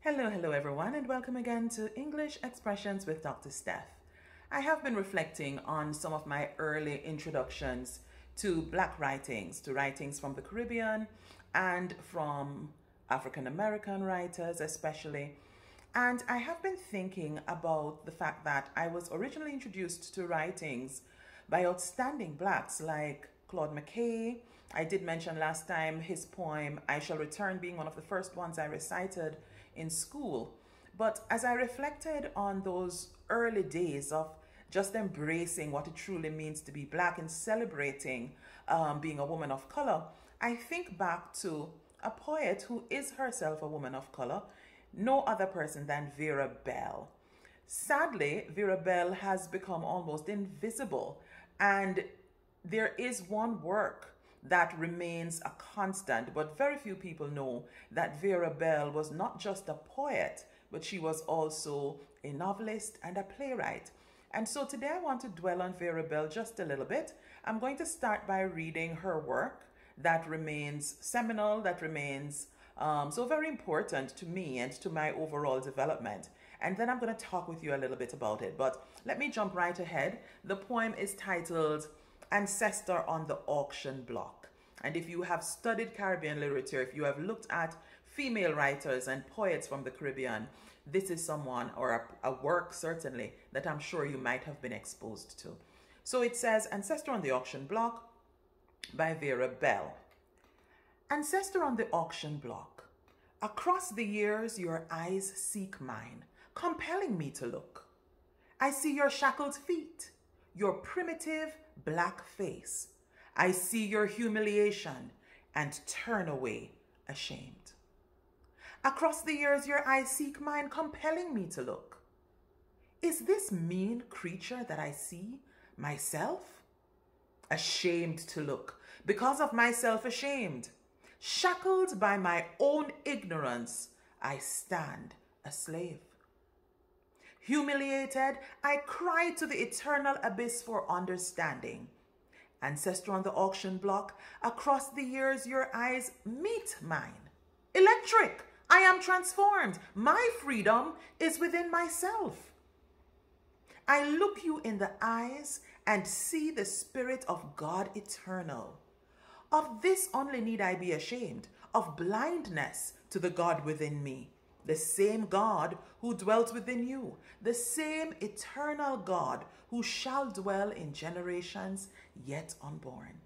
Hello everyone, and welcome again to English Expressions with Dr. Steph. I have been reflecting on some of my early introductions to Black writings, to writings from the Caribbean and from African American writers especially. And I have been thinking about the fact that I was originally introduced to writings by outstanding Blacks like Claude McKay. I did mention last time his poem, I Shall Return, being one of the first ones I recited in school. But as I reflected on those early days of just embracing what it truly means to be Black and celebrating being a woman of color, I think back to a poet who is herself a woman of color, no other person than Vera Bell. Sadly, Vera Bell has become almost invisible, and there is one work that remains a constant, but very few people know that Vera Bell was not just a poet, but she was also a novelist and a playwright. And so today I want to dwell on Vera Bell just a little bit. I'm going to start by reading her work that remains seminal, that remains so very important to me and to my overall development. And then I'm going to talk with you a little bit about it. But let me jump right ahead. The poem is titled Ancestor on the Auction Block. And if you have studied Caribbean literature, if you have looked at female writers and poets from the Caribbean, this is someone, or a work certainly, that I'm sure you might have been exposed to. So it says, Ancestor on the Auction Block by Vera Bell. Ancestor on the auction block. Across the years your eyes seek mine, compelling me to look. I see your shackled feet, your primitive Black face. I see your humiliation and turn away ashamed. Across the years your eyes seek mine, compelling me to look. Is this mean creature that I see myself? Ashamed to look, because of myself ashamed. Shackled by my own ignorance, I stand a slave. Humiliated, I cry to the eternal abyss for understanding. Ancestor on the auction block, across the years your eyes meet mine. Electric, I am transformed. My freedom is within myself. I look you in the eyes and see the Spirit of God eternal. Of this only need I be ashamed, of blindness to the God within me. The same God who dwelt within you, the same eternal God who shall dwell in generations yet unborn.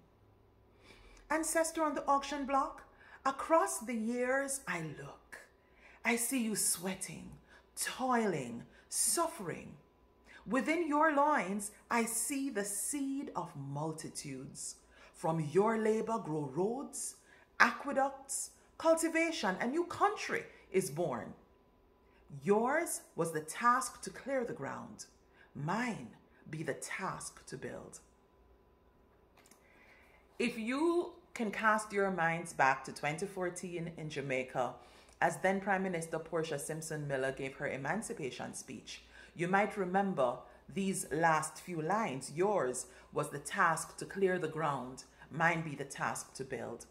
Ancestor on the auction block, across the years I look. I see you sweating, toiling, suffering. Within your loins I see the seed of multitudes. From your labor grow roads, aqueducts, cultivation, a new country is born. Yours was the task to clear the ground. Mine be the task to build. If you can cast your minds back to 2014 in Jamaica, as then Prime Minister Portia Simpson Miller gave her emancipation speech, you might remember these last few lines. Yours was the task to clear the ground. Mine be the task to build.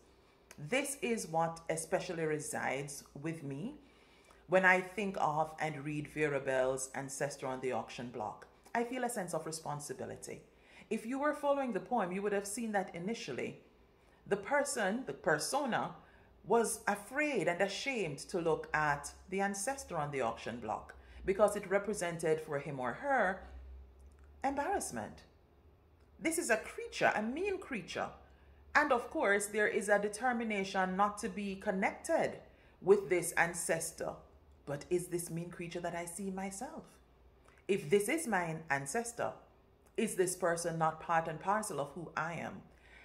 This is what especially resides with me when I think of and read Vera Bell's Ancestor on the Auction Block. I feel a sense of responsibility. If you were following the poem, you would have seen that initially the persona, was afraid and ashamed to look at the ancestor on the auction block because it represented for him or her embarrassment. This is a creature, a mean creature. And of course, there is a determination not to be connected with this ancestor. But is this mean creature that I see myself? If this is my ancestor, is this person not part and parcel of who I am?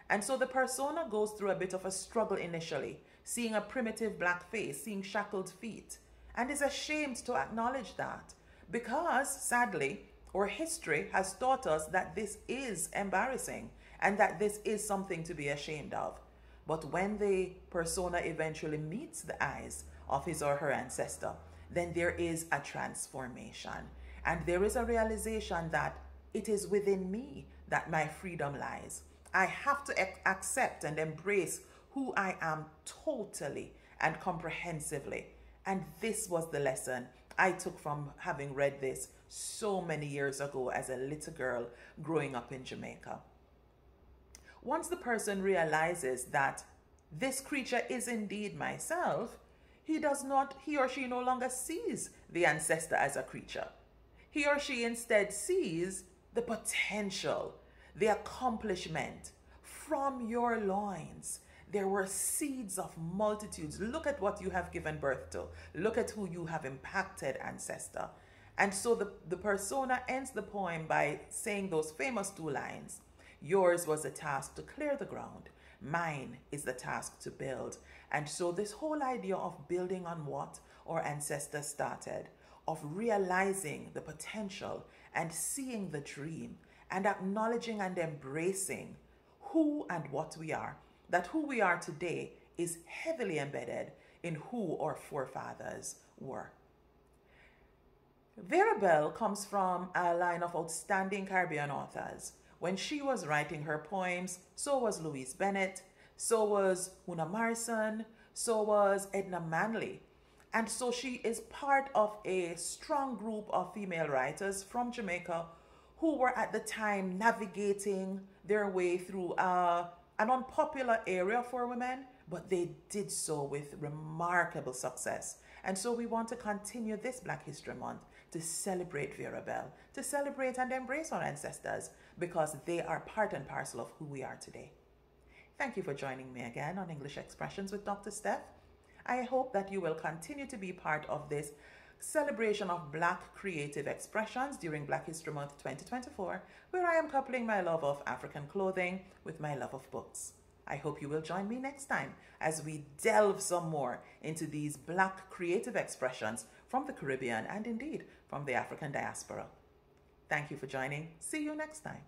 And so the persona goes through a bit of a struggle initially, seeing a primitive Black face, seeing shackled feet, and is ashamed to acknowledge that because, sadly, our history has taught us that this is embarrassing and that this is something to be ashamed of. But when the persona eventually meets the eyes of his or her ancestor, then there is a transformation. And there is a realization that it is within me that my freedom lies. I have to accept and embrace who I am totally and comprehensively. And this was the lesson I took from having read this so many years ago as a little girl growing up in Jamaica. Once the person realizes that this creature is indeed myself, he or she no longer sees the ancestor as a creature. He or she instead sees the potential, the accomplishment. From your loins, there were seeds of multitudes. Look at what you have given birth to. Look at who you have impacted, ancestor. And so the persona ends the poem by saying those famous two lines. Yours was the task to clear the ground. Mine is the task to build. And so this whole idea of building on what our ancestors started, of realizing the potential and seeing the dream and acknowledging and embracing who and what we are, that who we are today is heavily embedded in who our forefathers were. Vera Bell comes from a line of outstanding Caribbean authors. When she was writing her poems, so was Louise Bennett, so was Una Morrison, so was Edna Manley. And so she is part of a strong group of female writers from Jamaica who were at the time navigating their way through an unpopular area for women, but they did so with remarkable success. And so we want to continue this Black History Month to celebrate Vera Bell, to celebrate and embrace our ancestors, because they are part and parcel of who we are today. Thank you for joining me again on English Expressions with Dr. Steph. I hope that you will continue to be part of this celebration of Black creative expressions during Black History Month 2024, where I am coupling my love of African clothing with my love of books. I hope you will join me next time as we delve some more into these Black creative expressions from the Caribbean and indeed from the African diaspora. Thank you for joining. See you next time.